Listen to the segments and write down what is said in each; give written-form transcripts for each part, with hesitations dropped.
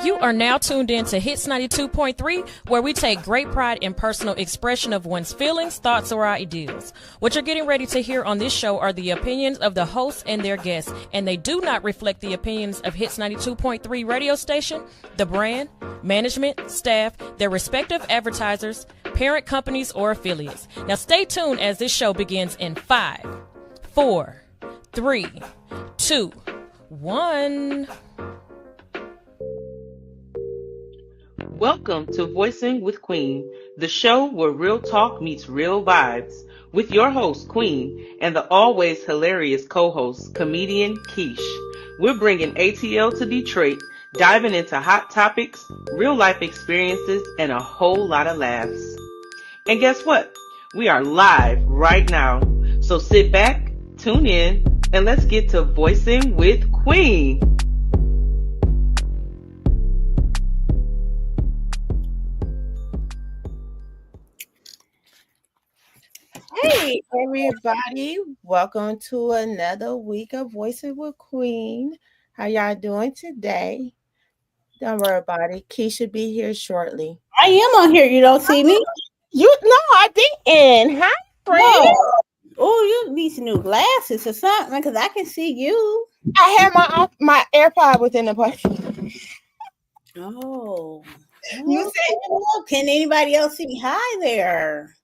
You are now tuned in to Hits 92.3, where we take great pride in personal expression of one's feelings, thoughts, or ideals. What you're getting ready to hear on this show are the opinions of the hosts and their guests, and they do not reflect the opinions of Hits 92.3 radio station, the brand, management, staff, their respective advertisers, parent companies, or affiliates. Now stay tuned as this show begins in 5, 4, 3, 2, 1. Welcome to Voicing with Queen, the show where real talk meets real vibes, with your host, Queen, and the always hilarious co-host, comedian Keish. We're bringing ATL to Detroit, diving into hot topics, real-life experiences, and a whole lot of laughs. And guess what? We are live right now. So sit back, tune in, and let's get to Voicing with Queen. Hey everybody, welcome to another week of Voices with Queen. How y'all doing today? Don't worry about it. Key should be here shortly. I am on here. You don't see me? No, I didn't. Hi, friend. Oh, you need some new glasses or something because I can see you. I had my AirPod within the pocket. Oh, You said, can anybody else see me? Hi there.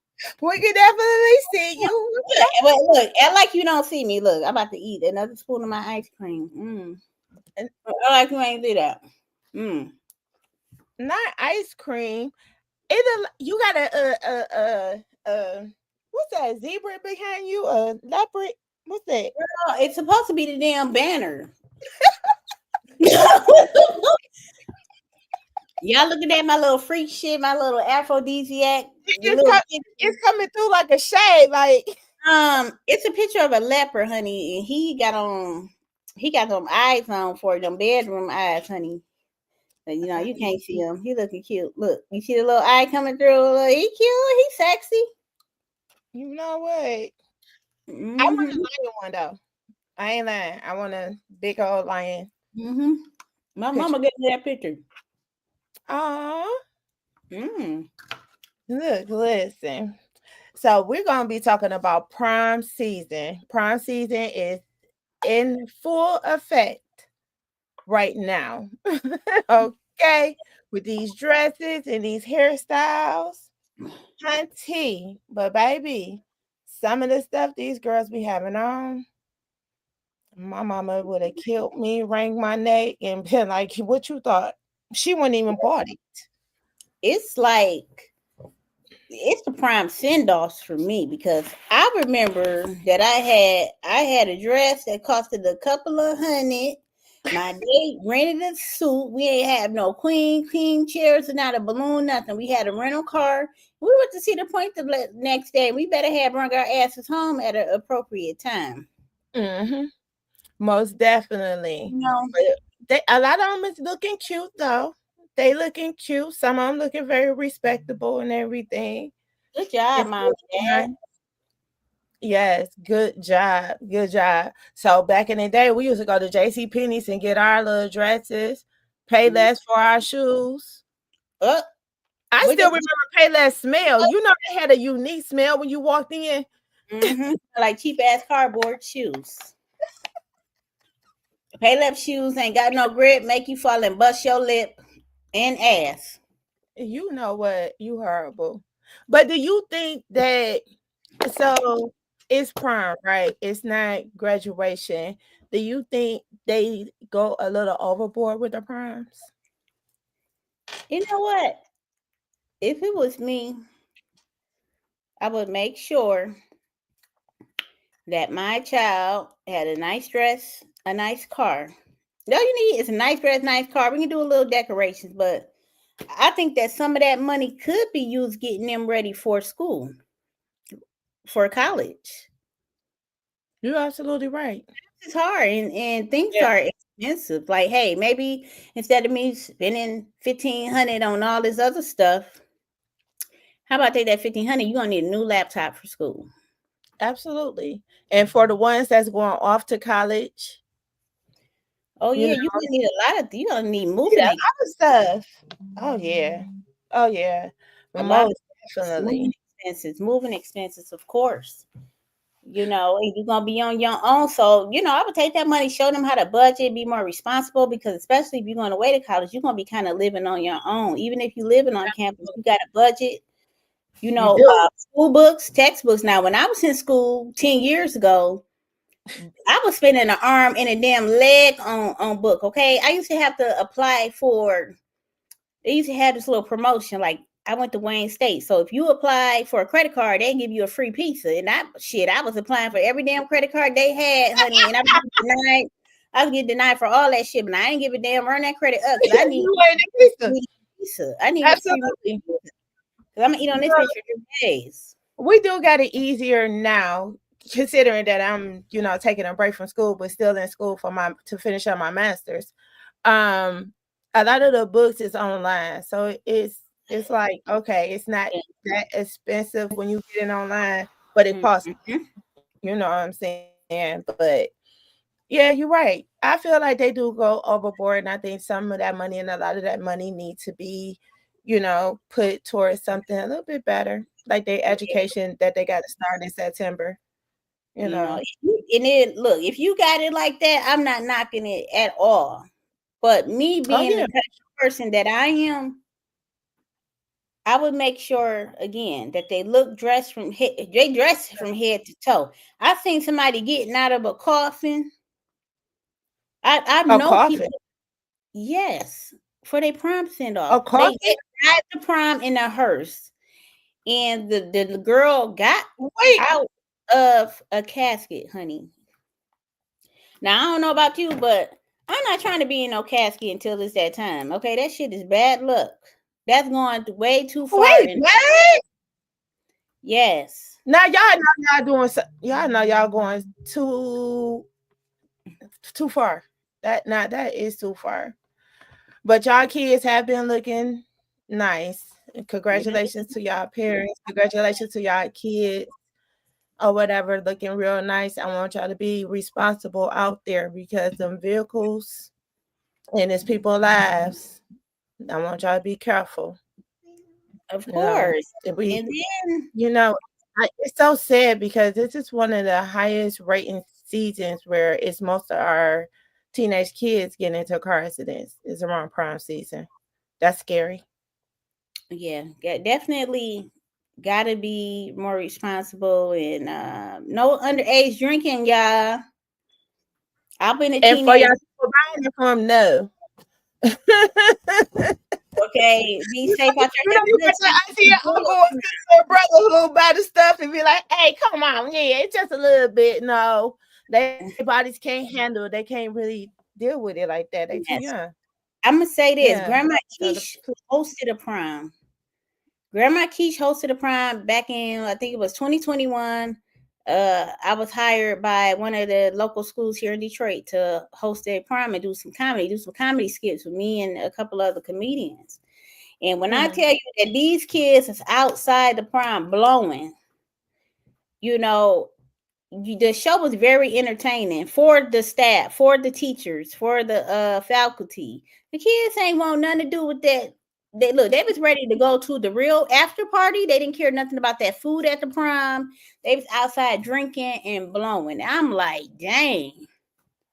we can definitely see you. Look, act like you don't see me. Look, I'm about to eat another spoon of my ice cream. Act like you ain't do that. Not ice cream. You got a what's that? Zebra behind you? A leopard? What's that? Girl, it's supposed to be the damn banner. Y'all looking at my little freak shit, my little aphrodisiac. It's coming through like a shade, like it's a picture of a leopard, honey, and he got them eyes on for them bedroom eyes, honey. But you know, you can't see him. He looking cute. Look, you see the little eye coming through. He cute. He sexy. You know what? I want a lion one though. I ain't lying. I want a big old lion. My mama gave me that picture. Look, listen. So we're gonna be talking about prom season. Prom season is in full effect right now. Okay, with these dresses and these hairstyles, hunty. But baby, some of the stuff these girls be having on, my mama would have killed me, wrung my neck, and been like, "What you thought?" She wouldn't even bought it. It's the prime send-offs for me because I remember that I had a dress that costed a couple of $100. My date rented a suit. We ain't have no queen chairs and not a balloon, nothing. We had a rental car. We went to see the point the next day. We better have brought our asses home at an appropriate time. Most definitely. No. A lot of them is looking cute though. They looking cute. Some of them looking very respectable and everything. Good job, Mom and Dad. Yes, good job. Good job. So back in the day, we used to go to JCPenney's and get our little dresses, pay less for our shoes. I still remember pay less smell. You know they had a unique smell when you walked in. Like cheap ass cardboard shoes. Pay less shoes ain't got no grip, make you fall and bust your lip and ass. You know what? You horrible. But do you think that so it's prom, right? It's not graduation. Do you think they go a little overboard with the proms? You know what? If it was me, I would make sure that my child had a nice dress, a nice car. All you need is a nice dress, nice car. We can do a little decorations, but I think that some of that money could be used getting them ready for school, for college. You're absolutely right. It's hard and things are expensive. Like, hey, maybe instead of me spending $1,500 on all this other stuff, how about take that $1,500? You're gonna need a new laptop for school. Absolutely. And for the ones that's going off to college, Oh You yeah, know, you're gonna need you're gonna need yeah, moving a lot of stuff. Oh yeah. Oh yeah. a lot of Most definitely. moving expenses, of course. And you're gonna be on your own. So, I would take that money, show them how to budget, be more responsible, because especially if you're going away to college, you're gonna be kind of living on your own. Even if you're living on campus, you got a budget, You do. school books, textbooks. Now, when I was in school 10 years ago, I was spending an arm and a damn leg on book. Okay. I used to have to apply for, they used to have this little promotion. Like, I went to Wayne State. So if you apply for a credit card, they give you a free pizza. And I was applying for every damn credit card they had, honey. And I was getting denied. I was getting denied for all that shit, but I didn't give a damn, run that credit up, because I need You ain't a pizza. pizza. I need this free Absolutely. pizza, because I'm gonna eat on this bitch for 3 days. We do got it easier now, considering that I'm, taking a break from school, but still in school to finish up my master's. A lot of the books is online, so it's like, okay, it's not that expensive when you get it online, but it costs. You know what I'm saying? But yeah, you're right. I feel like they do go overboard, and I think some of that money and a lot of that money need to be, put towards something a little bit better, like their education that they got to start in September. And then look, if you got it like that, I'm not knocking it at all. But me being the type of person that I am, I would make sure again that they dress from head to toe. I've seen somebody getting out of a coffin. I know people. Yes, for their prom send off. They had the prom in a hearse, and the girl got out of a casket, honey. Now I don't know about you, but I'm not trying to be in no casket until it's that time. Okay, that shit is bad luck. That's going way too far. Wait, what? Yes. Now y'all doing y'all going too far. That is too far. But y'all kids have been looking nice. Congratulations to y'all parents. Congratulations to y'all kids or whatever, looking real nice. I want y'all to be responsible out there, because them vehicles and it's people's lives. I want y'all to be careful. Of course. And then, it's so sad, because this is one of the highest rating seasons where it's most of our teenage kids getting into car accidents. It's around prom season. That's scary. Yeah, definitely got to be more responsible, and no underage drinking, y'all. I've been a teenager. And for y'all people buying it from, no. Okay, be safe out there. I see your uncle or sister or brother who buy the stuff and be like, "Hey, come on, yeah, it's just a little bit." No, their bodies can't handle it. They can't really deal with it like that. They too young. I'm gonna say this: Grandma Keish hosted a prom. Grandma Keish hosted a prom back in, I think it was 2021. I was hired by one of the local schools here in Detroit to host a prom and do some comedy skits with me and a couple other comedians. And when I tell you that these kids is outside the prom blowing, the show was very entertaining for the staff, for the teachers, for the faculty. The kids ain't want nothing to do with that. They was ready to go to the real after party. They didn't care nothing about that food at the prom. They was outside drinking and blowing. I'm like, dang,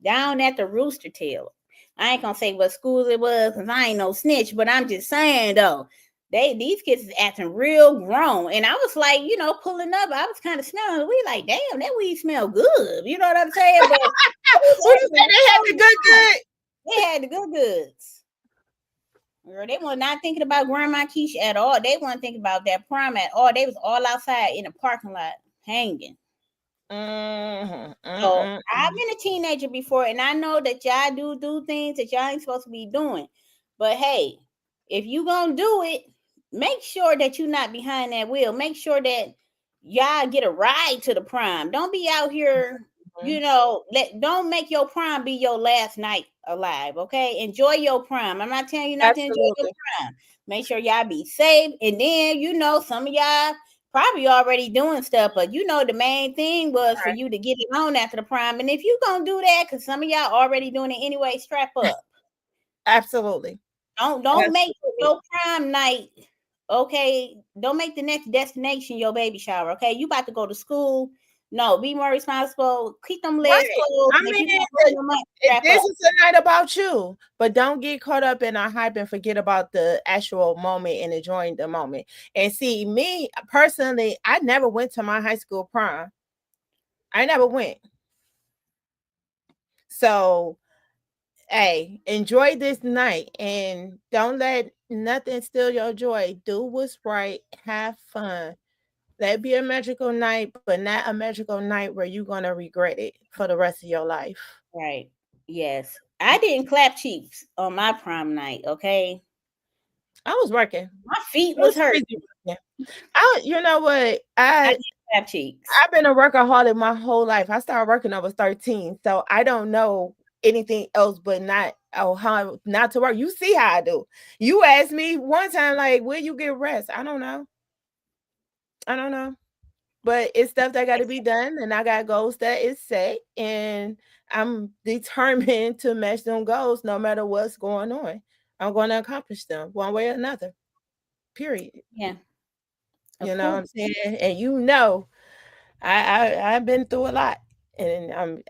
down at the Rooster Tail. I ain't gonna say what school it was, because I ain't no snitch, but I'm just saying though, these kids is acting real grown. And I was like, pulling up, I was kind of smelling the weed, like, damn, that weed smell good. You know what I'm saying? But they had the good. They had the good goods. Girl, they were not thinking about Grandma Keish at all. They weren't thinking about that prom at all. They was all outside in the parking lot hanging. So I've been a teenager before, and I know that y'all do things that y'all ain't supposed to be doing. But hey, if you gonna do it, make sure that you're not behind that wheel. Make sure that y'all get a ride to the prom. Don't be out here, don't make your prom be your last night alive. Okay, enjoy your prom. I'm not telling you not to enjoy your prom. Make sure y'all be safe, and then some of y'all probably already doing stuff, but the main thing was for you to get it on after the prom. And if you gonna do that, because some of y'all already doing it anyway, strap up. Absolutely. Don't make your prom night. Okay, don't make the next destination your baby shower. Okay, you about to go to school. No, be more responsible. Keep them legs closed. I mean, this is a night about you, but don't get caught up in a hype and forget about the actual moment and enjoying the moment. And see, me personally, I never went to my high school prom. I never went. So, hey, enjoy this night and don't let nothing steal your joy. Do what's right. Have fun. Let it be a magical night, but not a magical night where you're going to regret it for the rest of your life. Right. Yes. I didn't clap cheeks on my prom night, okay? I was working. My feet was hurting. You know what? I didn't clap cheeks. I've been a workaholic my whole life. I started working when I was 13, so I don't know anything else but how not to work. You see how I do. You asked me one time, like, will you get rest? I don't know. But it's stuff that got to be done, and I got goals that is set, and I'm determined to match them goals no matter what's going on. I'm going to accomplish them one way or another. Period. Yeah. You know what I'm saying? And I've been through a lot, and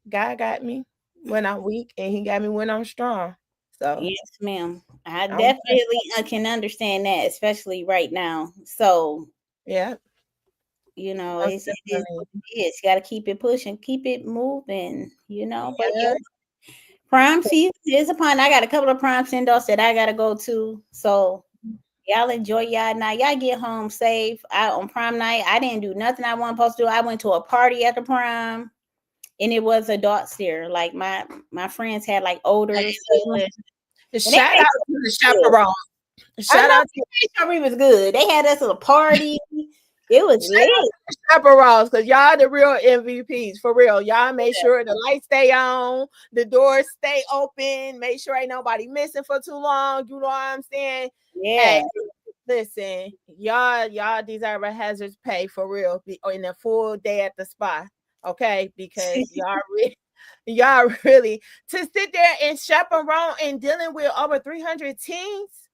God got me when I'm weak, and He got me when I'm strong. So yes, ma'am. I definitely can understand that, especially right now. So yeah, it's what it is. You got to keep it pushing, keep it moving. But yeah, prom season is upon. I got a couple of prom send-offs that I got to go to. So y'all enjoy y'all night. Y'all get home safe. On prom night, I didn't do nothing I wasn't supposed to do. I went to a party at the prom, and it was adults there. Like my friends had like older. Shout out to the chaperone. Shout out to the was good. They had us at a party. It was lit. Chaperones, because y'all the real MVPs for real. Y'all make sure the lights stay on, the doors stay open, make sure ain't nobody missing for too long. You know what I'm saying? Yeah. Hey, listen, y'all deserve a hazard's pay for real in a full day at the spa. Okay, because y'all really to sit there and chaperone and dealing with over 300 teens.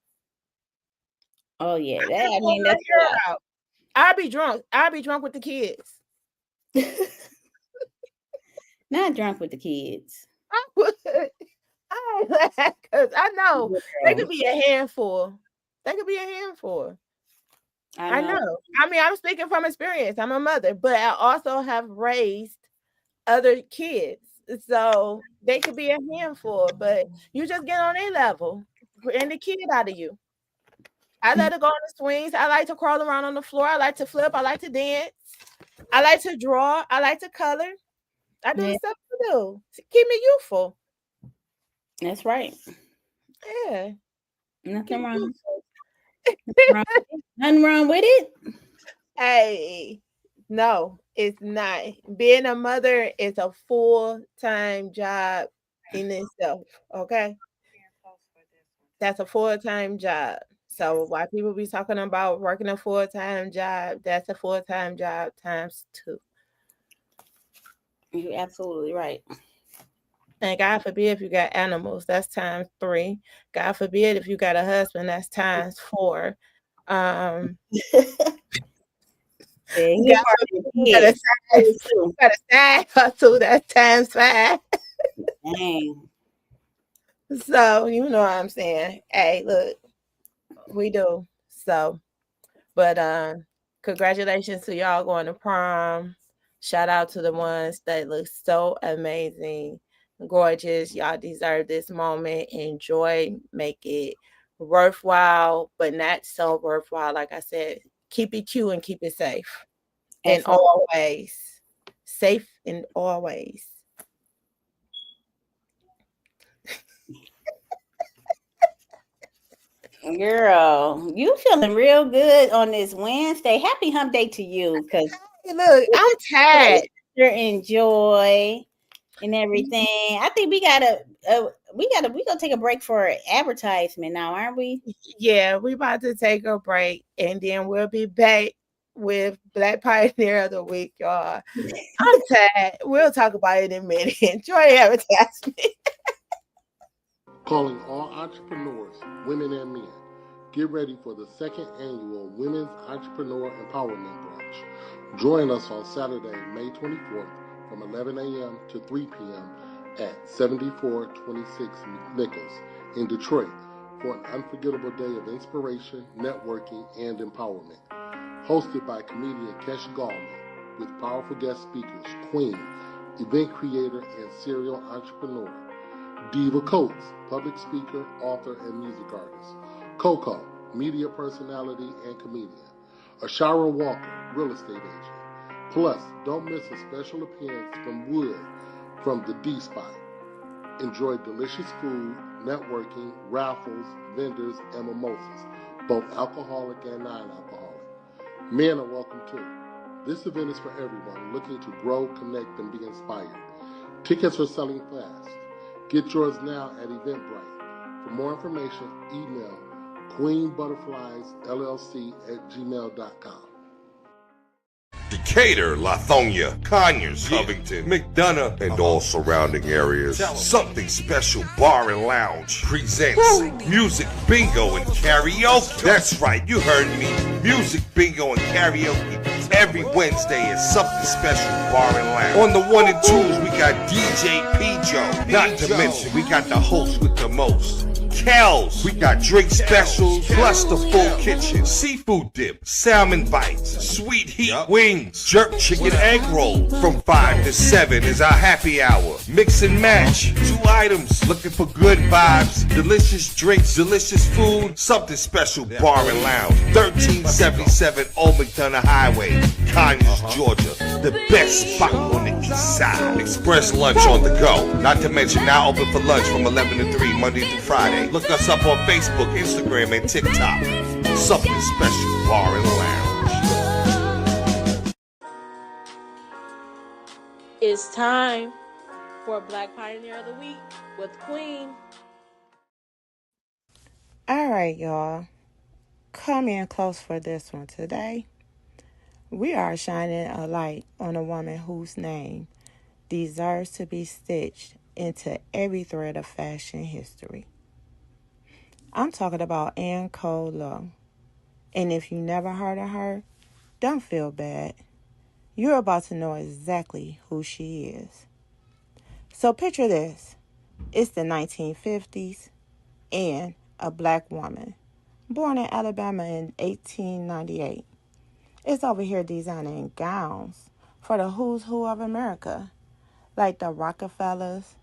Oh yeah, I'll be drunk. I'll be drunk with the kids. Not drunk with the kids. I would. Because I know they could be a handful. I know. I mean, I'm speaking from experience. I'm a mother, but I also have raised other kids. So they could be a handful, but you just get on their level and the kid out of you. I let her go on the swings. I like to crawl around on the floor. I like to flip. I like to dance. I like to draw. I like to color. I do stuff to do to keep me youthful. That's right. Yeah. Nothing wrong. Nothing wrong with it. Hey, no, it's not. Being a mother is a full-time job in itself. Okay. That's a full-time job. So while people be talking about working a full-time job, that's a full-time job times 2. You're absolutely right. And God forbid if you got animals, that's times 3. God forbid if you got a husband, that's times 4. God you got a side hustle, that's times 5. Dang. So you know what I'm saying. Hey, look. We do. So, but congratulations to y'all going to prom. Shout out to the ones that look so amazing, gorgeous. Y'all deserve this moment. Enjoy, make it worthwhile, but not so worthwhile. Like I said, keep it cute and keep it safe. In all ways. Safe in all ways. Girl, you feeling real good on this Wednesday. Happy hump day to you. Because look, I'm tired. Enjoy and everything. I think we got we gonna take a break for advertisement now, aren't we? Yeah, we about to take a break and then we'll be back with Black Pioneer of the Week, y'all. I'm tired. We'll talk about it in a minute. Enjoy advertisement. Calling all entrepreneurs, women and men. Get ready for the second annual Women's Entrepreneur Empowerment Brunch. Join us on Saturday, May 24th from 11 a.m. to 3 p.m. at 7426 Nichols in Detroit for an unforgettable day of inspiration, networking, and empowerment. Hosted by comedian Kesh Gallman with powerful guest speakers Queen, event creator and serial entrepreneur, Diva Coates, public speaker, author, and music artist. Coco, media personality and comedian. Ashara Walker, real estate agent. Plus, don't miss a special appearance from Wood from the D Spot. Enjoy delicious food, networking, raffles, vendors, and mimosas, both alcoholic and non-alcoholic. Men are welcome too. This event is for everyone looking to grow, connect, and be inspired. Tickets are selling fast. Get yours now at Eventbrite. For more information, email queenbutterfliesllc@gmail.com. Decatur, Lithonia, Conyers, Covington, McDonough, and all surrounding areas. Something Special Bar and Lounge presents Music Bingo and Karaoke. That's right, you heard me. Music Bingo and Karaoke every Wednesday at Something Special Bar and Lounge. On the 1 and 2s, we got DJ P-Joe. Not to mention, we got the host with the most, Kells. We got drink specials, plus the full kitchen, seafood dip, salmon bites, sweet heat wings, jerk chicken egg roll. From 5 to 7 is our happy hour. Mix and match, 2 items. Looking for good vibes, delicious drinks, delicious food. Something Special Bar and Lounge, 1377 Old McDonough Highway, Conyers, Georgia. The best spot on the east side. Express lunch on the go. Not to mention now open for lunch from 11 to 3 Monday through Friday. Look us up on Facebook, Instagram, and TikTok. Something Special Bar and Lounge. It's time for Black Pioneer of the Week with Queen. All right, y'all. Come in close for this one today. We are shining a light on a woman whose name deserves to be stitched into every thread of fashion history. I'm talking about Ann Cole Lowe. And if you never heard of her, don't feel bad. You're about to know exactly who she is. So picture this. It's the 1950s and a black woman born in Alabama in 1898 is over here designing gowns for the who's who of America, like the Rockefellers,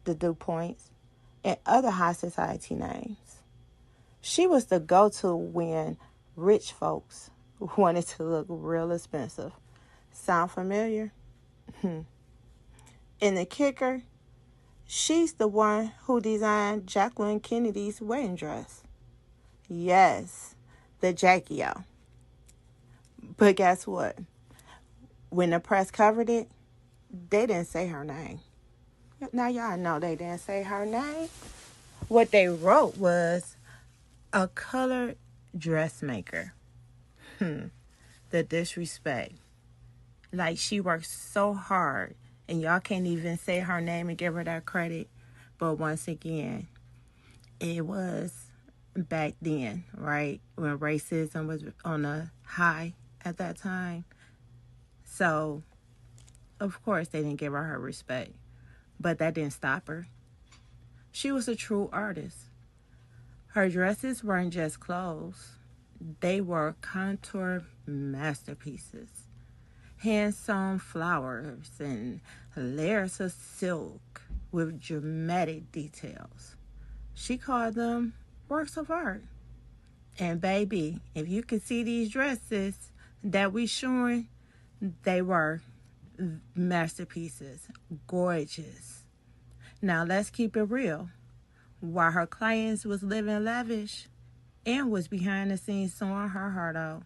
the DuPonts, and other high society names. She was the go-to when rich folks wanted to look real expensive. Sound familiar? And the kicker, she's the one who designed Jacqueline Kennedy's wedding dress. Yes, the Jackie-O. But guess what? When the press covered it, they didn't say her name. Now y'all know they didn't say her name. What they wrote was a colored dressmaker. The disrespect. Like, she worked so hard and y'all can't even say her name and give her that credit. But once again, it was back then, right? When racism was on a high at that time. So, of course, they didn't give her respect. But that didn't stop her. She was a true artist. Her dresses weren't just clothes. They were contour masterpieces. Hand-sewn flowers and layers of silk with dramatic details. She called them works of art. And baby, if you can see these dresses that we showing, they were masterpieces. Gorgeous. Now let's keep it real. While her clients was living lavish, Ann was behind the scenes sewing her heart out.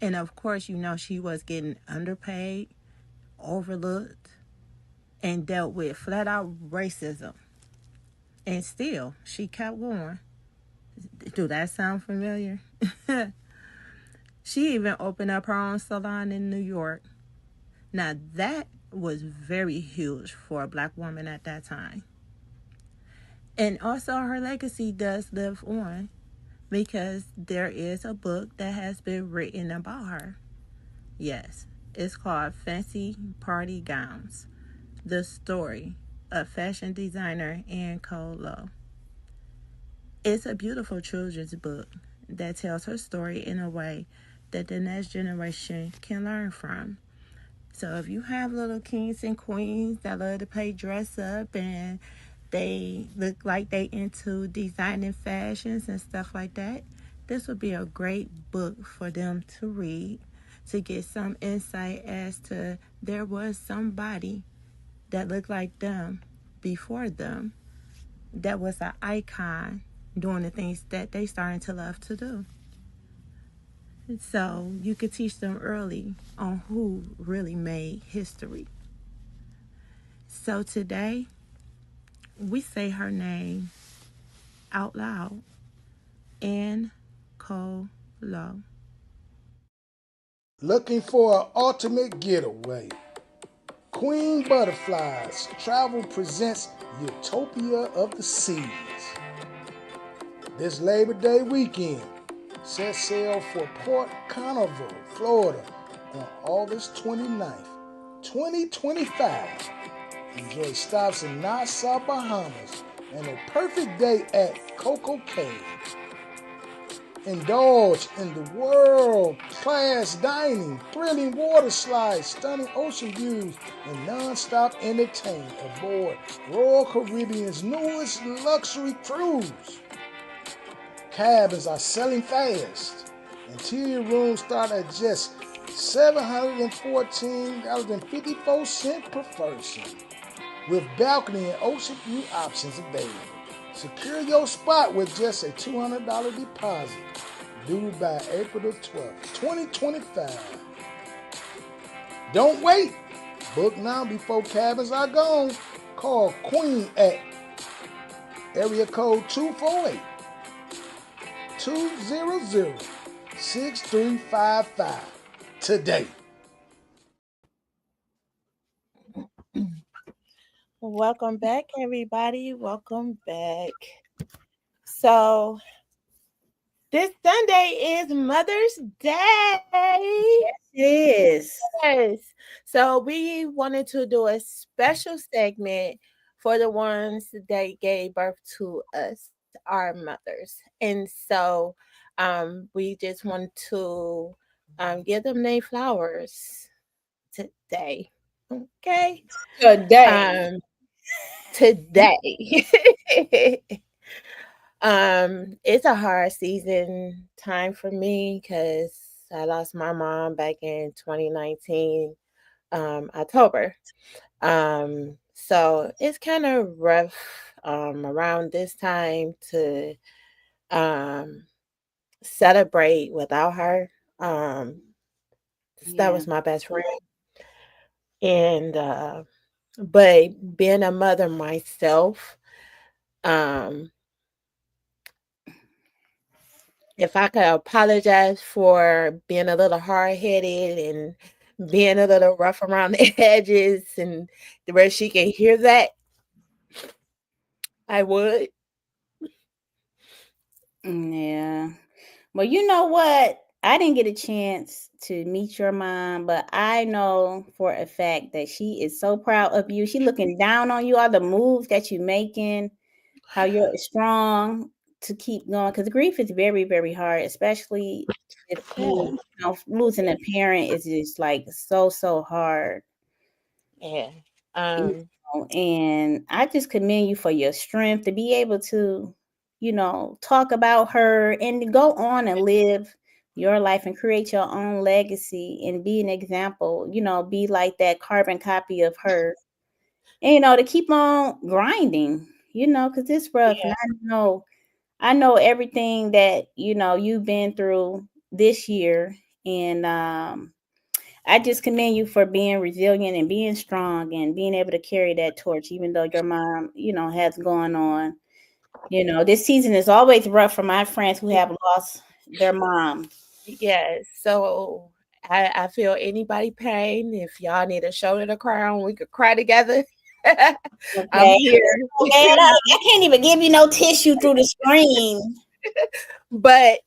And of course, you know she was getting underpaid, overlooked, and dealt with flat out racism. And still, she kept going. Do that sound familiar? She even opened up her own salon in New York. Now, that was very huge for a black woman at that time. And also, her legacy does live on because there is a book that has been written about her. Yes, it's called Fancy Party Gowns, the story of fashion designer Anne Cole Lowe. It's a beautiful children's book that tells her story in a way that the next generation can learn from. So if you have little kings and queens that love to play dress up and they look like they into designing fashions and stuff like that, this would be a great book for them to read to get some insight as to there was somebody that looked like them before them that was an icon doing the things that they starting to love to do. So you could teach them early on who really made history. So today we say her name out loud. Anne Cole Lowe. Looking for an ultimate getaway? Queen Butterflies Travel presents Utopia of the Seas. This Labor Day weekend, set sail for Port Canaveral, Florida on August 29th, 2025. Enjoy stops in Nassau, Bahamas, and a perfect day at Coco Cay. Indulge in the world-class dining, thrilling water slides, stunning ocean views, and non-stop entertainment aboard Royal Caribbean's newest luxury cruise. Cabins are selling fast. Interior rooms start at just $714.54 per person, with balcony and ocean view options available. Secure your spot with just a $200 deposit, due by April the 12th, 2025. Don't wait. Book now before cabins are gone. Call Queen at area code 248-200-6355 today. Welcome back, everybody. Welcome back. So, this Sunday is Mother's Day. Yes. Yes. So, we wanted to do a special segment for the ones that gave birth to us, our mothers. And so, we just want to give them their flowers today. Okay. Today. Um, today. It's a hard season time for me because I lost my mom back in 2019, October. So it's kind of rough around this time to um celebrate without her. Um, that Yeah. was my best friend, and but being a mother myself, um if I could apologize for being a little hard headed and being a little rough around the edges and where she can hear that, I would. Yeah. Well, you know what? I didn't get a chance to meet your mom, but I know for a fact that she is so proud of you. She looking down on you, all the moves that you're making, how you're strong to keep going. Because grief is very, very hard, especially if Yeah, losing a parent is just like so, so hard. yeah. You Um, and I just commend you for your strength to be able to, talk about her and go on and live your life and create your own legacy and be an example, be like that carbon copy of her. And to keep on grinding, because it's rough. And yeah, I know everything that, you've been through this year. And I just commend you for being resilient and being strong and being able to carry that torch, even though your mom, has gone on. This season is always rough for my friends who have lost their mom. Yes. So I feel anybody pain. If y'all need a shoulder to cry on, we could cry together. I'm Okay. here. Okay, I can't even give you no tissue through the screen. But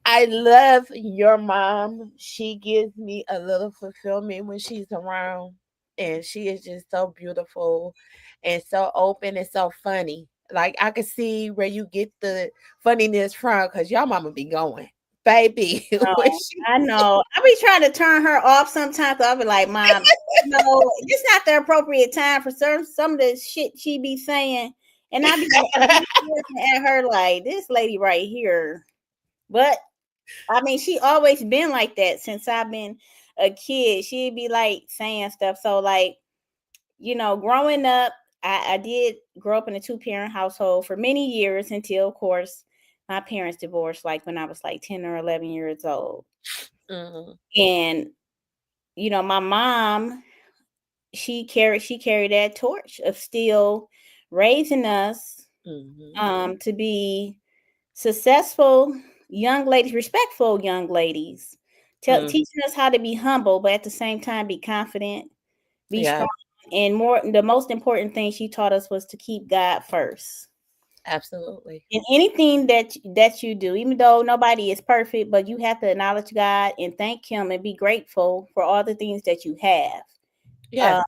I love your mom. She gives me a little fulfillment when she's around. And she is just so beautiful and so open and so funny. Like I can see where you get the funniness from because your mama be going, baby. When No, she I know. I be trying to turn her off sometimes. I'll be like, Mom, no, it's not the appropriate time for some of the shit she be saying. And I be looking at her like, this lady right here. But I mean, she always been like that since I've been a kid. She'd be like saying stuff. So like, growing up, I did grow up in a 2-parent household for many years until, of course, my parents divorced like when I was like 10 or 11 years old. Mhm. And my mom, she carried that torch of still raising us Mhm. to be successful young ladies, respectful young ladies, Mm. teaching us how to be humble, but at the same time be confident, be Yeah, strong, and the most important thing she taught us was to keep God first absolutely. in anything that you do. Even though nobody is perfect, but you have to acknowledge God and thank Him and be grateful for all the things that you have. Yes.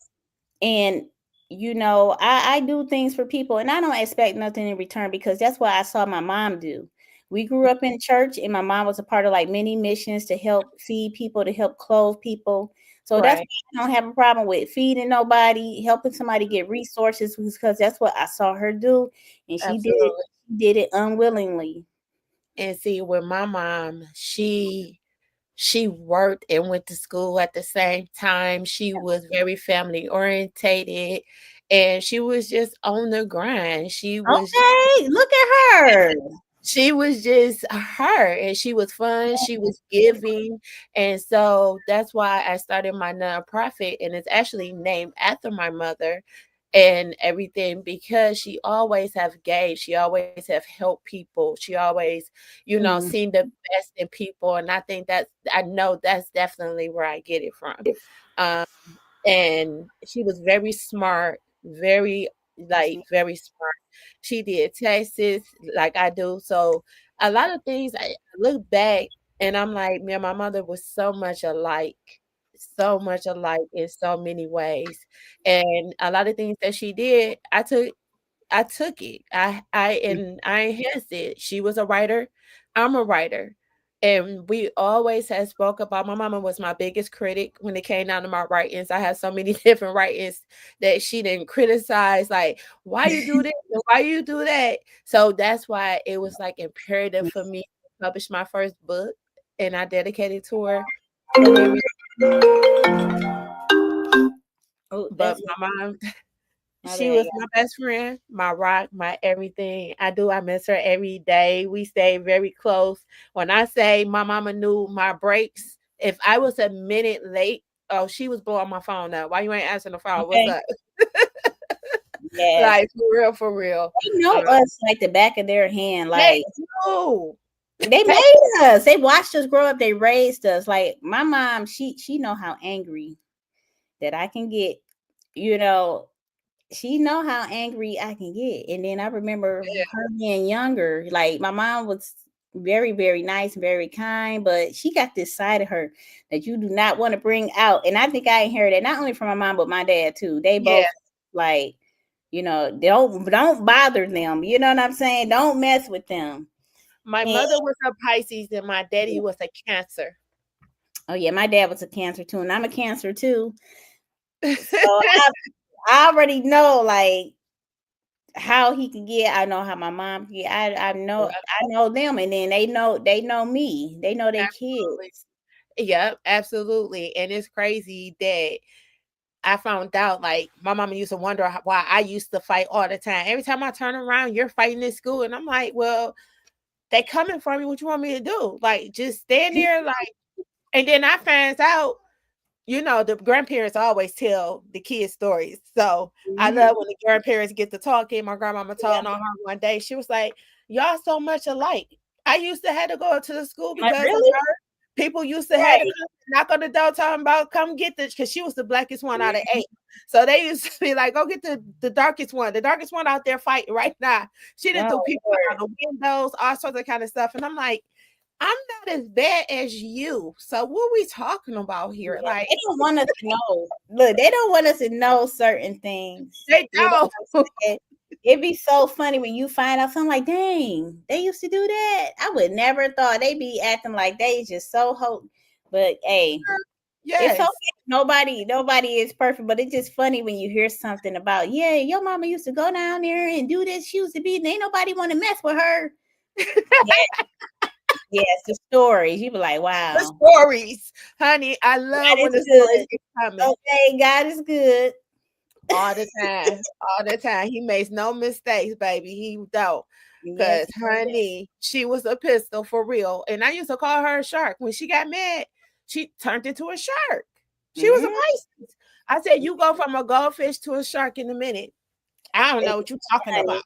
And I do things for people and I don't expect nothing in return because that's what I saw my mom do. We grew up in church and my mom was a part of like many missions to help feed people, to help clothe people. So that's Right. why I don't have a problem with feeding nobody, helping somebody get resources because that's what I saw her do. And Absolutely. she did it unwillingly. And see, with my mom, she worked and went to school at the same time. She was very family orientated and she was just on the grind. Okay, look at her. She was just her and she was fun, she was giving. And so that's why I started my nonprofit and it's actually named after my mother and everything because she always have gave, she always have helped people. She always, Mm. seen the best in people. And I know that's definitely where I get it from. Um, and she was very smart, very very smart. She did taxes like I do. So a lot of things I look back and I'm like, man, my mother was so much alike in so many ways. And a lot of things that she did, I took it. I enhanced it. She was a writer. I'm a writer. And we always had spoke about my mama was my biggest critic when it came down to my writings. I have so many different writings that she didn't criticize, like, why you do this and why you do that. So that's why it was like imperative for me to publish my first book and I dedicated to her. And then Oh, but that's my mom my she bad. was my best friend, my rock, my everything. I miss her every day. We stay very close. When I say my mama knew my breaks, if I was a minute late, oh, she was blowing my phone up. Why you ain't answering the phone? What's Okay. up? Yes. Like for real, for real. They know Um, us like the back of their hand. they Like do. they made us. They watched us grow up. They raised us. Like my mom, she know how angry that I can get. You know, she know how angry I can get. And then I remember her being younger. Like my mom was very, very nice, very kind, but she got this side of her that you do not want to bring out. And I think I inherited not only from my mom but my dad too. They Yeah. both like, don't bother them. You know what I'm saying? Don't mess with them. My And mother was a Pisces and my daddy was a Cancer. oh yeah, my dad was a Cancer too, and I'm a Cancer too. So I already know like how he can get. I know how my mom can get. I know them, and then they know me. They know they Absolutely. kids. Yep, absolutely. And it's crazy that I found out like my mama used to wonder why I used to fight all the time. Every time I turn around, you're fighting in school. And I'm like, well, they coming for me. What you want me to do? Like, just stand there, like, and then I finds out the grandparents always tell the kids stories. So I Mhm. love when the grandparents get to talking. My grandmama Yeah. told on her one day, she was like, y'all so much alike. I used to have to go to the school Like, because of really? her. People used to have to Right. come knock on the door talking about come get this because she was the blackest one out of 8. So they used to be like, go get the darkest one. The darkest one out there fighting right now. She didn't Oh, throw people out Lord. the windows, all sorts of kind of stuff. And I'm like, I'm not as bad as you. So what are we talking about here? Yeah, Like they don't want us to know. Look, they don't want us to know certain things. they You know don't. what I'm saying? It'd be so funny when you find out something like, dang, they used to do that. I would never thought they'd be acting like they just so hope. But hey, it's okay. Yes. Nobody is perfect, but it's just funny when you hear something about, yeah, your mama used to go down there and do this. She used to be, ain't nobody want to mess with her. Yeah, yes, the stories. You be like, The wow, stories, honey. I God love when is the stories good. get coming Okay, God is good. all the time. All the time. He makes no mistakes, baby. He don't. Yes, Cause honey, she was a pistol for real. And I used to call her a shark. When she got mad, she turned into a shark. She was a mm-hmm. Pisces. I said, you go from a goldfish to a shark in a minute. I don't know what you're talking about.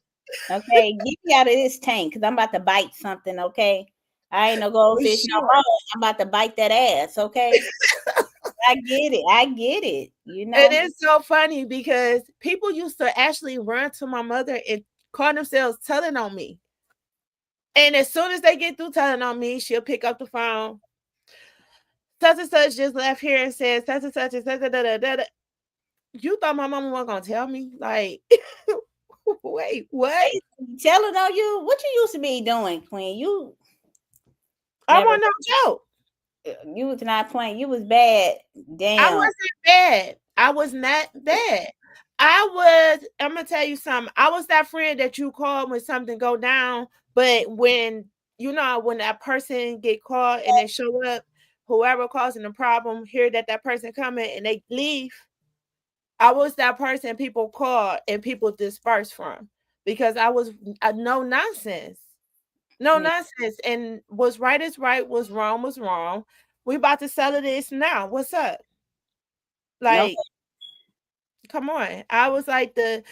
Okay, get me out of this tank because I'm about to bite something. Okay, I ain't no For goldfish no sure. more. I'm about to bite that ass. Okay, I get it. I get it. You It know, is so funny because people used to actually run to my mother and call themselves telling on me. And as soon as they get through telling on me, she'll pick up the phone. Such and such just left here and said such and such and such. Da, da, da, da, da. You thought my mama wasn't gonna tell me? Like, wait, what? telling on you what you used to be doing, Queen. You I never. want no joke. You was not playing. You was bad. I Damn. wasn't bad. I was not bad. I'm gonna tell you something. I was that friend that you call when something go down, but when when that person get called and they show up, whoever causing the problem, hear that person coming and they leave. I was that person people call and people disperse from because I was no nonsense. No Yeah. nonsense. And what's right is right, what's wrong was wrong. We about to settle this now. What's up? No, Like, come on. I was like the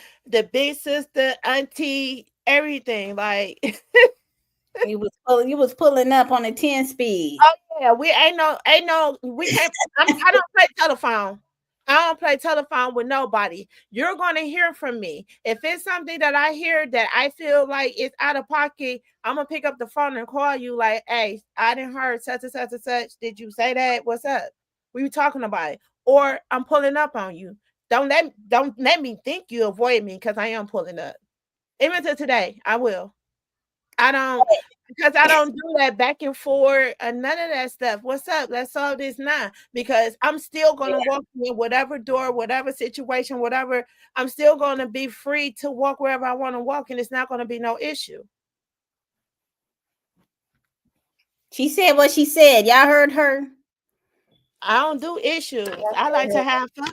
big sister, auntie, everything. Like, you was pulling up on a 10 speed. oh yeah, we ain't no we can't I don't play telephone. I don't play telephone with nobody. You're gonna hear from me. If it's something that I hear that I feel like it's out of pocket, I'm gonna pick up the phone and call you like, hey, I didn't heard such and such and such. Did you say that? What's up? We were talking about it. Or I'm pulling up on you. Don't let me think you avoid me because I am pulling up. Even to today, I will. I don't because I don't do that back and forth and none of that stuff. What's up? Let's solve this now. Because I'm still gonna walk in whatever door, whatever situation, whatever. I'm still gonna be free to walk wherever I want to walk, and it's not gonna be no issue. She said what she said. Y'all heard her? I don't do issues. I like to have fun.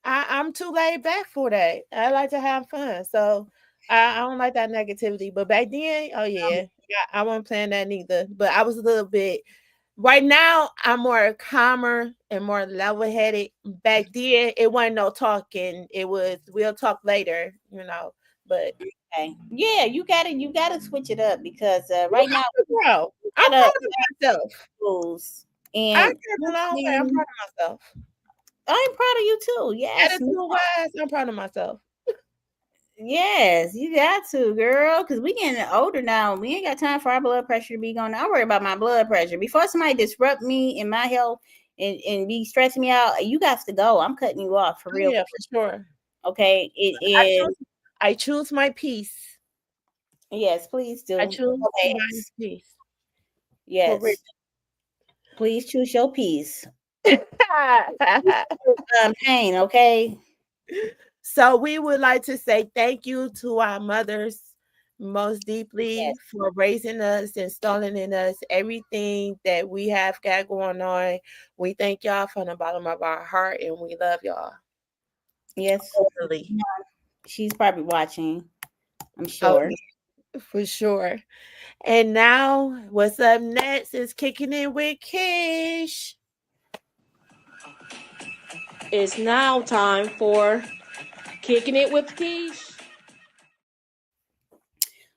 I'm too laid back for that. I like to have fun. So I don't like that negativity. But back then, oh yeah, I wasn't playing that neither. But I was a little bit. Right now, I'm more calmer and more level headed. Back then, it wasn't no talking. It was we'll talk later. But Okay. Yeah, you gotta switch it up because right now bro, we I'm gotta proud of myself. rules. I And came a long way. I'm proud of myself. I'm proud of you too. Yes. Attitude wise, I'm proud of myself. Yes, you got to, girl, because we getting older now. We ain't got time for our blood pressure to be going. I worry about my blood pressure. Before somebody disrupt me in my health and be stressing me out, you got to go. I'm cutting you off for Oh, real. yeah, for sure. Okay. It I is. choose, I choose my peace. Yes, please do. I choose my Yes. peace. For real. Yes. Please choose your peace. Pain, okay? So we would like to say thank you to our mothers most Yes. deeply for raising us, installing in us everything that we have got going on. We thank y'all from the bottom of our heart and we love y'all. Yes. Totally. She's probably watching, I'm Oh, sure. yeah, for sure. And now what's up next is kicking in with Kish. It's now time for Kicking It with Keish.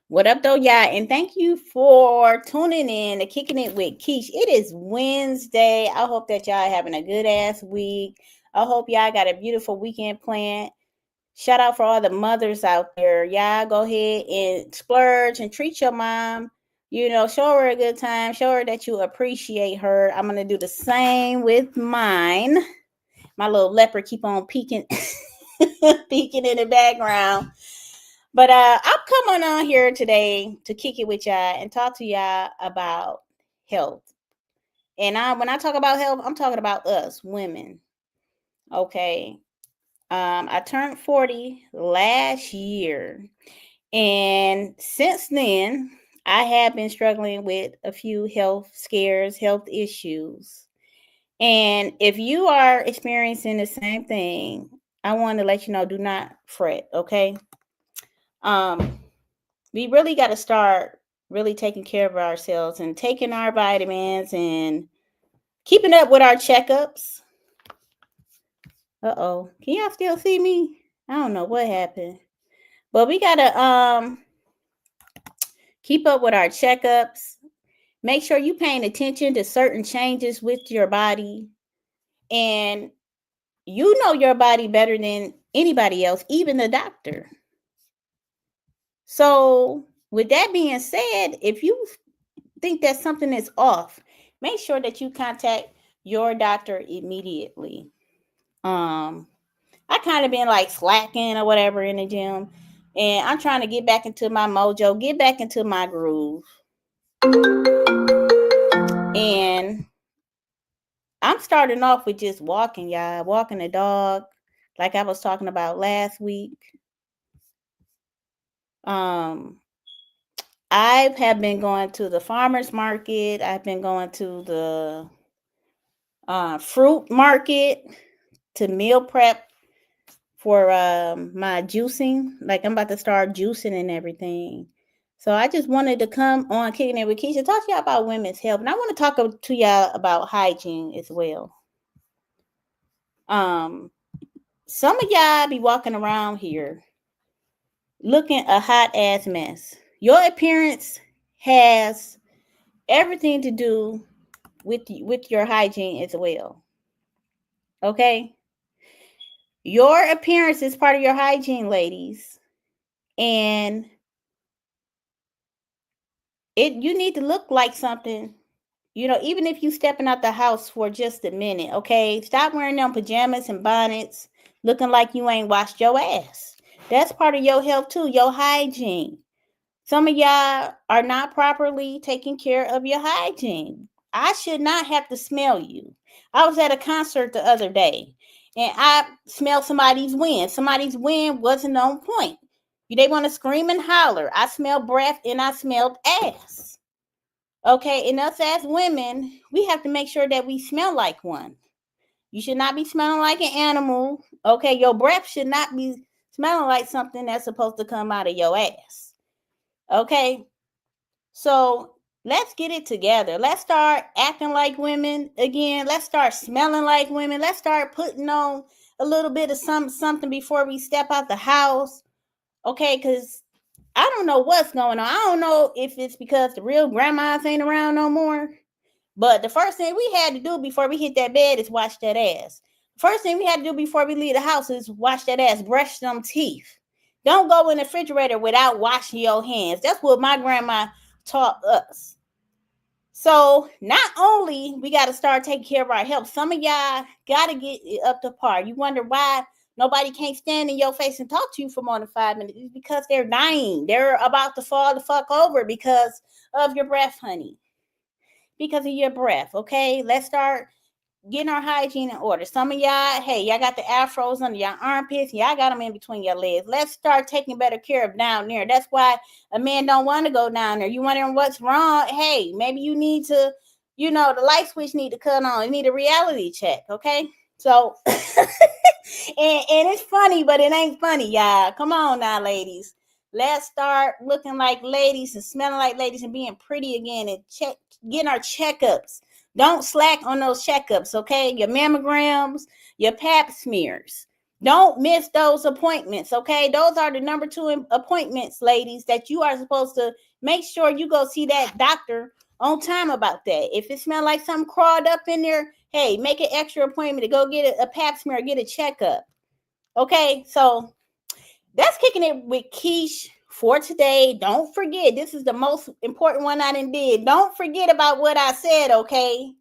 What up, though, y'all? And thank you for tuning in to Kicking It with Keish. It is Wednesday. I hope that y'all having a good ass week. I hope y'all got a beautiful weekend planned. Shout out for all the mothers out there. Y'all go ahead and splurge and treat your mom. You know, show her a good time. Show her that you appreciate her. I'm going to do the same with mine. My little leopard keep on peeking, peeking in the background. But I'm coming on here today to kick it with y'all and talk to y'all about health. And when I talk about health, I'm talking about us, women. Okay. I turned 40 last year. And since then, I have been struggling with a few health scares, health issues. And if you are experiencing the same thing, I want to let you know, do not fret, okay? We really got to start really taking care of ourselves and taking our vitamins and keeping up with our checkups. Uh-oh. Can y'all still see me? I don't know what happened. But we got to keep up with our checkups. Make sure you're paying attention to certain changes with your body. And you know your body better than anybody else, even the doctor. So with that being said, if you think that something is off, make sure that you contact your doctor immediately. I kind of been like slacking or whatever in the gym, and I'm trying to get back into my mojo, get back into my groove. And I'm starting off with just walking, y'all, walking the dog, like I was talking about last week. I have been going to the farmer's market. I've been going to the fruit market to meal prep for my juicing. Like, I'm about to start juicing and everything. So I just wanted to come on Kicking It with Keisha, talk to y'all about women's health. And I want to talk to y'all about hygiene as well. Some of y'all be walking around here looking a hot ass mess. Your appearance has everything to do with your hygiene as well. Okay? Your appearance is part of your hygiene, ladies. And you need to look like something, you know, even if you stepping out the house for just a minute, okay? Stop wearing them pajamas and bonnets looking like you ain't washed your ass. That's part of your health too, your hygiene. Some of y'all are not properly taking care of your hygiene. I should not have to smell you. I was at a concert the other day and I smelled somebody's wind. Somebody's wind wasn't on point. They want to scream and holler. I smelled breath and I smelled ass. Okay, and us as women, we have to make sure that we smell like one. You should not be smelling like an animal. Okay, your breath should not be smelling like something that's supposed to come out of your ass. Okay, so let's get it together. Let's start acting like women again. Let's start smelling like women. Let's start putting on a little bit of something before we step out the house. Okay, because I don't know what's going on. I don't know if it's because the real grandmas ain't around no more. But the first thing we had to do before we hit that bed is wash that ass. First thing we had to do before we leave the house is wash that ass, brush some teeth. Don't go in the refrigerator without washing your hands. That's what my grandma taught us. So not only we got to start taking care of our health, some of y'all got to get up to par. You wonder why nobody can't stand in your face and talk to you for more than 5 minutes. It's because they're dying. They're about to fall the fuck over because of your breath, honey. Because of your breath, okay? Let's start getting our hygiene in order. Some of y'all, hey, y'all got the afros under your armpits. Y'all got them in between your legs. Let's start taking better care of down there. That's why a man don't want to go down there. You wondering what's wrong? Hey, maybe you need to, you know, the light switch need to cut on. You need a reality check, okay? So, and it's funny, but it ain't funny, y'all. Come on now, ladies. Let's start looking like ladies and smelling like ladies and being pretty again and getting our checkups. Don't slack on those checkups, okay? Your mammograms, your pap smears. Don't miss those appointments, okay? Those are the number 2 appointments, ladies, that you are supposed to make sure you go see that doctor on time about that. If it smells like something crawled up in there, hey, make an extra appointment to go get a pap smear, get a checkup. Okay, so that's kicking it with Keish for today. Don't forget, this is the most important one I did. Don't forget about what I said, okay?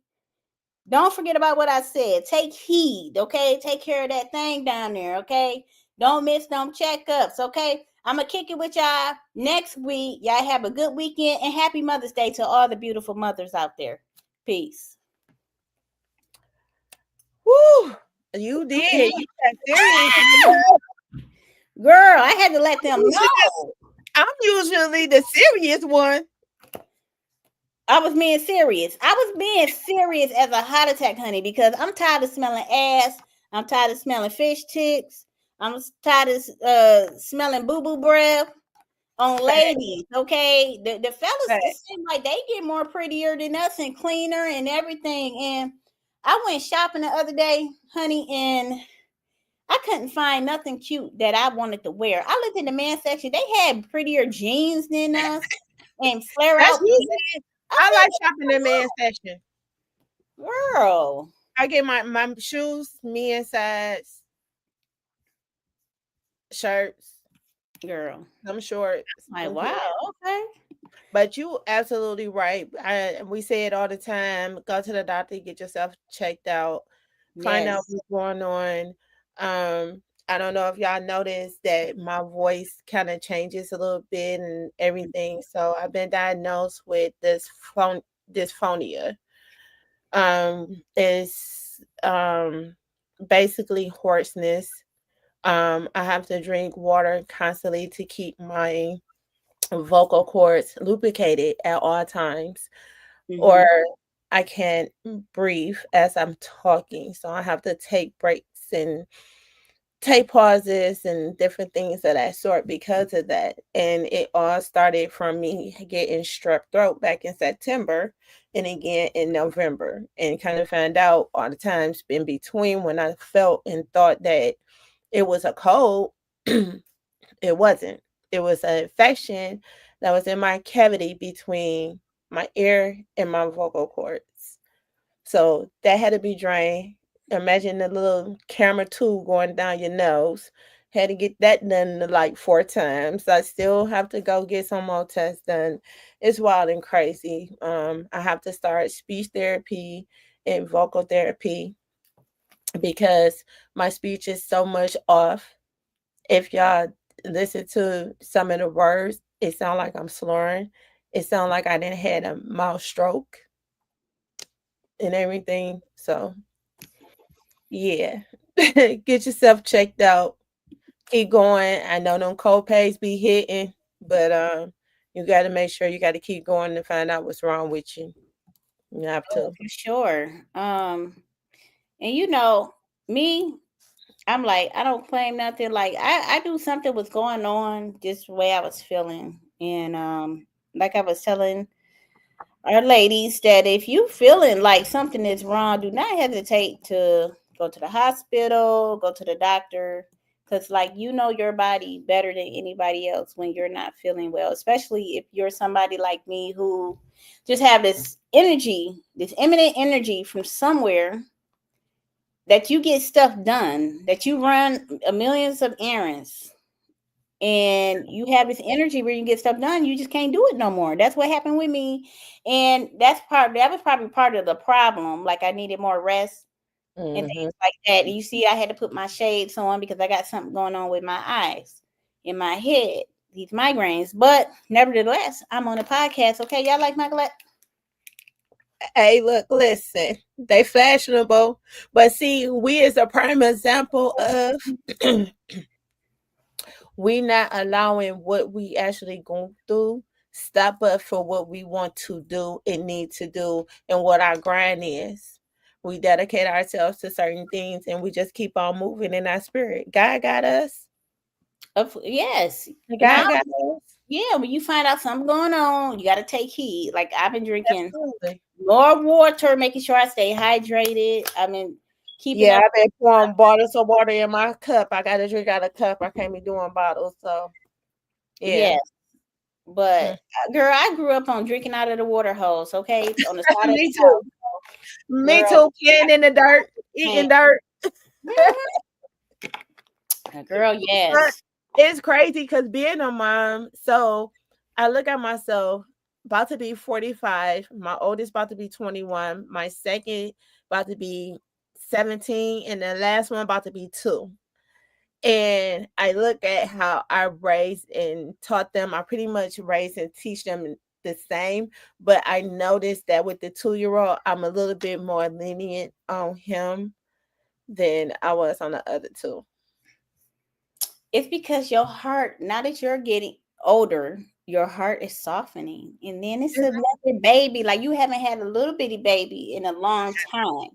Don't forget about what I said. Take heed, okay? Take care of that thing down there, okay? Don't miss them checkups, okay? I'm going to kick it with y'all next week. Y'all have a good weekend and happy Mother's Day to all the beautiful mothers out there. Peace. Woo! You did. You got serious. Girl, I had to let them know. I'm usually the serious one. I was being serious. I was being serious as a heart attack, honey, because I'm tired of smelling ass. I'm tired of smelling fish ticks. I'm tired of smelling boo-boo breath on ladies, okay? The fellas, it seem like they get more prettier than us and cleaner and everything. And I went shopping the other day, honey, and I couldn't find nothing cute that I wanted to wear. I looked in the men's section. They had prettier jeans than us and flare out. I like shopping in men's section. Girl. I get my shoes, men's size, shirts. Girl. Some shorts. Wow, okay. But you absolutely right. We say it all the time. Go to the doctor, get yourself checked out, find out what's going on. I don't know if y'all noticed that my voice kind of changes a little bit and everything. So I've been diagnosed with this dysphonia. It's basically hoarseness. I have to drink water constantly to keep my vocal cords lubricated at all times, or I can't breathe as I'm talking. So I have to take breaks and take pauses and different things of that sort because of that. And it all started from me getting strep throat back in September and again in November, and kind of found out all the times in between when I felt and thought that it was a cold. It wasn't. It was an infection that was in my cavity between my ear and my vocal cords. So that had to be drained. Imagine the little camera tube going down your nose. Had to get that done like 4 times. I still have to go get some more tests done. It's wild and crazy. I have to start speech therapy and vocal therapy because my speech is so much off. If y'all listen to some of the words, it sounds like I'm slurring. It sounds like I didn't had a mouth stroke and everything. So yeah, get yourself checked out. Keep going. I know them co-pays be hitting, but you got to make sure you got to keep going to find out what's wrong with you. You have to. For sure. And you know, me, I'm like, I don't claim nothing. Like I knew something was going on just the way I was feeling. And like I was telling our ladies that if you feeling like something is wrong, do not hesitate to go to the hospital, go to the doctor. Because like you know your body better than anybody else when you're not feeling well, especially if you're somebody like me who just have this energy, this eminent energy from somewhere, that you get stuff done, that you run millions of errands, and you have this energy where you get stuff done. You just can't do it no more. That's what happened with me, and that was probably part of the problem. Like I needed more rest and things like that. And you see, I had to put my shades on because I got something going on with my eyes, in my head, these migraines. But nevertheless, I'm on a podcast. Okay, y'all like my Hey, look, listen, they fashionable, but see, we is a prime example of we not allowing what we actually going through stop us for what we want to do and need to do and what our grind is. We dedicate ourselves to certain things and we just keep on moving in our spirit. God got us. Yes. God got us. Yeah, when you find out something going on, you got to take heed. Like I've been drinking more water, making sure I stay hydrated. I mean, keeping Yeah, up. I've been pouring bottles of water in my cup. I got to drink out of cup. I can't be doing bottles. So, yeah. Yes, but girl, I grew up on drinking out of the water hose. Okay, on the side of Me the too. house. Me Girl, too. Playing in the dirt, man. eating dirt. Girl, But yes. it's crazy because being a mom, so I look at myself about to be 45. My oldest about to be 21. My second about to be 17. And the last one about to be 2. And I look at how I raised and taught them. I pretty much raised and teach them the same. But I noticed that with the 2-year-old, I'm a little bit more lenient on him than I was on the other 2. It's because your heart, now that you're getting older, your heart is softening. And then it's another baby. Like, you haven't had a little bitty baby in a long time.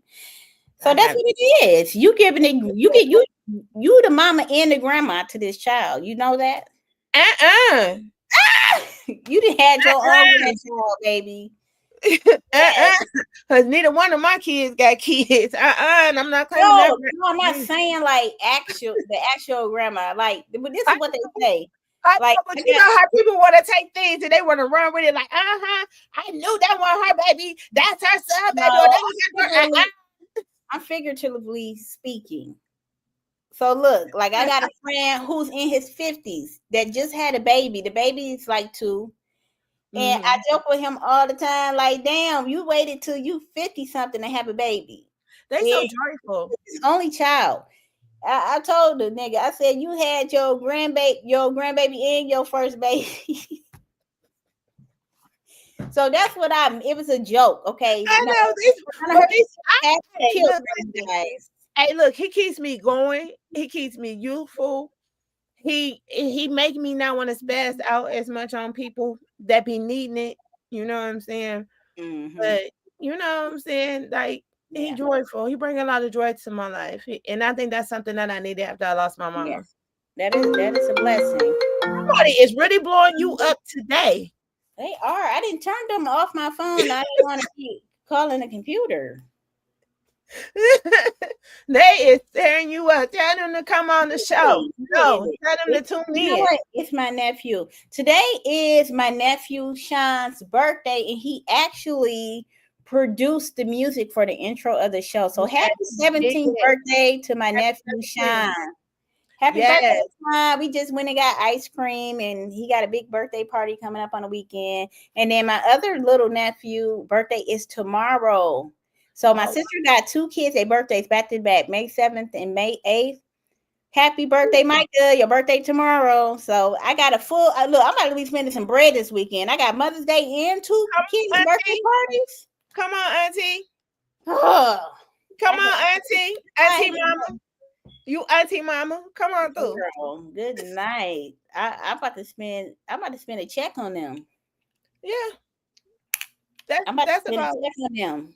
So that's what it is. You giving it, you the mama and the grandma to this child. You know that? You done had your own grandchild, baby. Because neither one of my kids got kids. And I'm not claiming that. No, I'm not saying like the actual grandma. Like, but this is what they say. Like, but you know how people want to take things and they want to run with it. Like, I knew that was her baby. That's her son, baby. No, Or that was I'm figuratively speaking. So look, like, I got a friend who's in his 50s that just had a baby. The baby is like 2. And I joke with him all the time, like, damn, you waited till you 50 something to have a baby. They so joyful. His only child. I told the nigga, I said, you had your grandbaby and your first baby. So that's what it was a joke, okay? I know this. Hey, look, he keeps me going. He keeps me youthful. He make me not want to spaz out as much on people that be needing it. You know what I'm saying? Mm-hmm. But you know what I'm saying? Like, he joyful. He bring a lot of joy to my life. And I think that's something that I needed after I lost my mama. Yes. That is a blessing. Somebody is really blowing you up today. They are. I didn't turn them off my phone. I didn't want to keep calling the computer. They is tearing you up. Tell them to come on the show. No, tell them to tune in. You know what? It's my nephew. Today is my nephew Sean's birthday, and he actually produced the music for the intro of the show. So happy 17th birthday to my nephew Sean. Happy birthday, Sean. We just went and got ice cream, and he got a big birthday party coming up on the weekend. And then my other little nephew birthday is tomorrow. So my sister got 2 kids, their birthdays back to back, May 7th and May 8th. Happy birthday, Micah. Your birthday tomorrow. So I got a full look, I'm about to be spending some bread this weekend. I got Mother's Day and 2 kids' birthday parties. Come on, Auntie. Oh, come on, Auntie. Auntie Mama. You Auntie Mama. Come on through. Girl, good night. I'm about to spend a check on them. Yeah. That's about a check on them.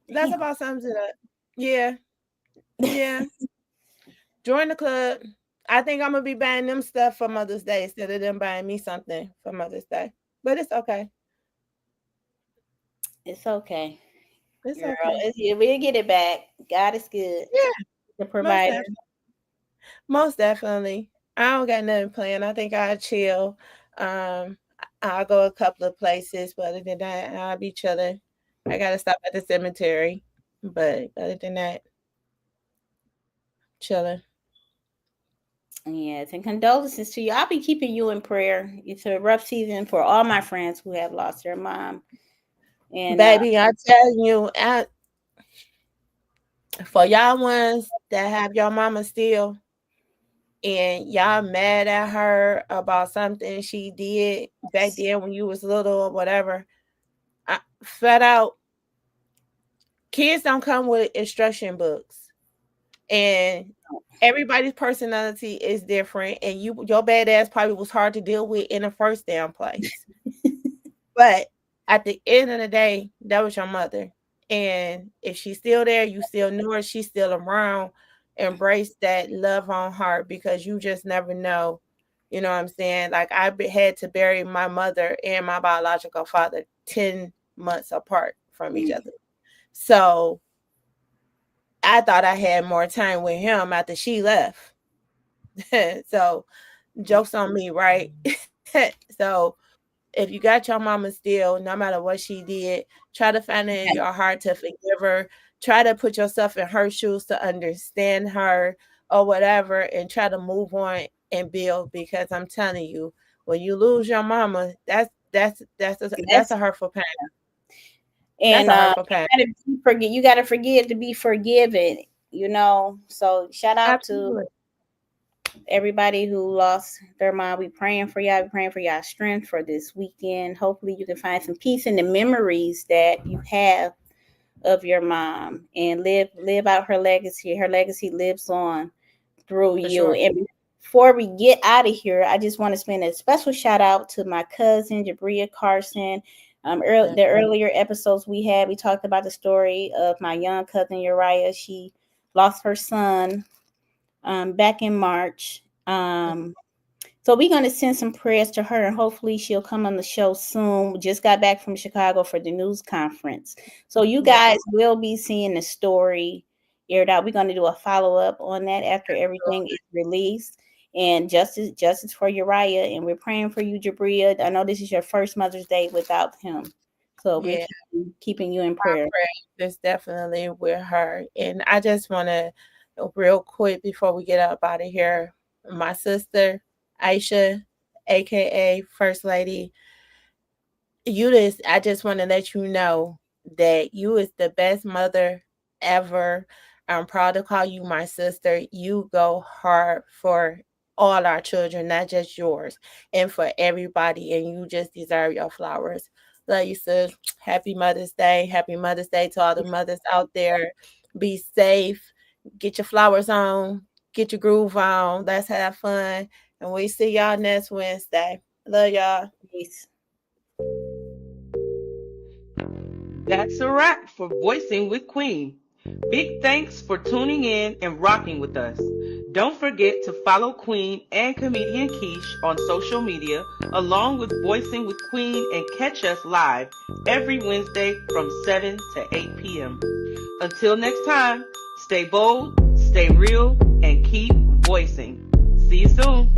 That's about something to that. Yeah. Yeah. Join the club. I think I'm gonna be buying them stuff for Mother's Day instead of them buying me something for Mother's Day. But it's okay. It's okay. It's girl, okay. We'll get it back. God is good. Yeah. The provider. Most definitely. I don't got nothing planned. I think I'll chill. I'll go a couple of places, but other than that, I'll be chilling. I gotta stop at the cemetery. But other than that, chilling. Yes, and condolences to you. I'll be keeping you in prayer. It's a rough season for all my friends who have lost their mom. And baby, I tell you, for y'all ones that have your mama still, and y'all mad at her about something she did back then when you was little or whatever, I flat out, kids don't come with instruction books, and everybody's personality is different, and your badass probably was hard to deal with in the first damn place. But at the end of the day, that was your mother. And if she's still there, you still know her, she's still around, embrace that love on heart, because you just never know. You know what I'm saying? Like, I had to bury my mother and my biological father 10 months apart from each other. So I thought I had more time with him after she left. So jokes on me, right? So if you got your mama still, no matter what she did, try to find it in your heart to forgive her. Try to put yourself in her shoes to understand her or whatever, and try to move on and build. Because I'm telling you, when you lose your mama, that's a hurtful pain. And That's a hurtful pain. you gotta forgive to be forgiven, you know. So shout out Absolutely. to everybody who lost their mom. We praying for y'all. We praying for y'all strength for this weekend. Hopefully you can find some peace in the memories that you have of your mom and live out her legacy. Her legacy lives on through you. Sure. And before we get out of here, I just want to spend a special shout out to my cousin Jabria Carson. The earlier episodes we had, we talked about the story of my young cousin Uriah. She lost her son back in March. So we're going to send some prayers to her, and hopefully she'll come on the show soon. We just got back from Chicago for the news conference. So you guys will be seeing the story aired out. We're going to do a follow-up on that after everything is released. And justice for Uriah. And we're praying for you, Jabria. I know this is your first Mother's Day without him. So we're keeping you in prayer. It's definitely with her. And I just want to, real quick, before we get up out of here, my sister, Aisha, aka First Lady, I just want to let you know that you is the best mother ever. I'm proud to call you my sister. You go hard for all our children, not just yours, and for everybody, and you just deserve your flowers. Love you, sis. Happy Mother's Day. Happy Mother's Day to all the mothers out there. Be safe. Get your flowers on. Get your groove on. Let's have fun. And we see y'all next Wednesday. Love y'all. Peace. That's a wrap for Voicing with Queen. Big thanks for tuning in and rocking with us. Don't forget to follow Queen and comedian Keish on social media, along with Voicing with Queen, and catch us live every Wednesday from 7 to 8 p.m. Until next time, stay bold, stay real, and keep voicing. See you soon.